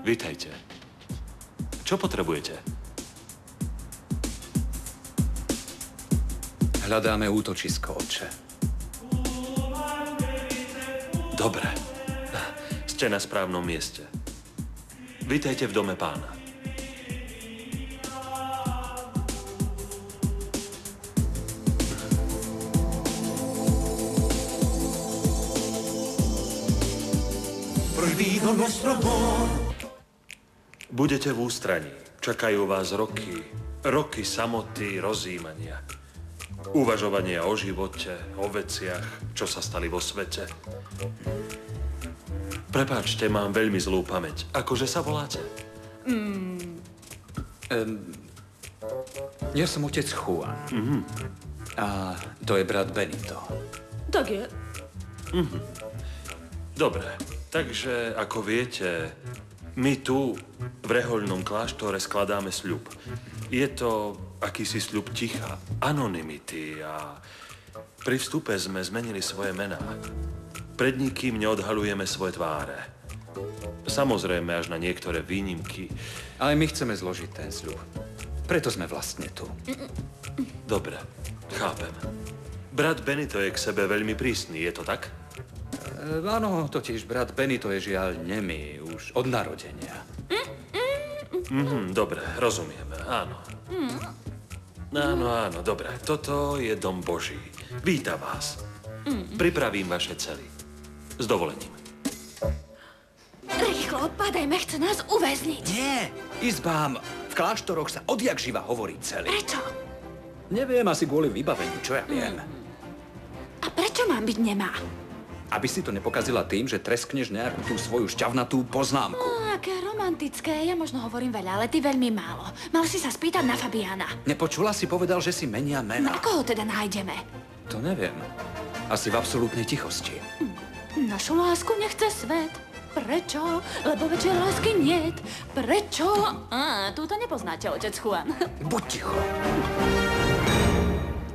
Vítajte. Čo potrebujete? Hľadáme útočisko, otče. Dobre. Ste na správnom mieste. Vítajte v dome pána. Budete v ústraní. Čakajú vás roky. Roky samoty, rozjímania. Uvažovania o živote, o veciach, čo sa stali vo svete. Prepáčte, mám veľmi zlú pamäť. Akože sa voláte? Ja som otec Juan. A to je brat Benito. Tak je. Dobre, takže ako viete, my tu v rehoľnom kláštore skladáme sľub. Je to akýsi sľub ticha, anonymity a pri vstupe sme zmenili svoje mená. Pred nikým neodhalujeme svoje tváre. Samozrejme až na niektoré výnimky. Ale my chceme zložiť ten sľub. Preto sme vlastne tu. Dobre, chápem. Brat Benito je k sebe veľmi prísny, je to tak? Áno, totiž brat Benito je žiaľ nemý už od narodenia. Dobre, rozumieme, áno. Áno, dobre. Toto je dom Boží. Víta vás. Pripravím vaše cely. S dovolením. Rýchlo odpadajme, chce nás uväzniť. Nie, izbám v kláštoroch sa odjak živa hovorí celý. Prečo? Neviem, asi kvôli vybaveniu, čo ja viem. A prečo mám byť nemá? Aby si to nepokazila tým, že treskneš nejakú tú svoju šťavnatú poznámku. Aké romantické. Ja možno hovorím veľa, ale ty veľmi málo. Mal si sa spýtať na Fabiána. Nepočula si povedal, že si menia mena. Na koho teda nájdeme? To neviem. Asi v absolútnej tichosti. Našu lásku nechce svet. Prečo? Lebo väčšej lásky niet. Prečo? Túto nepoznáte, otec Juan. Buď ticho.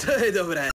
To je dobré.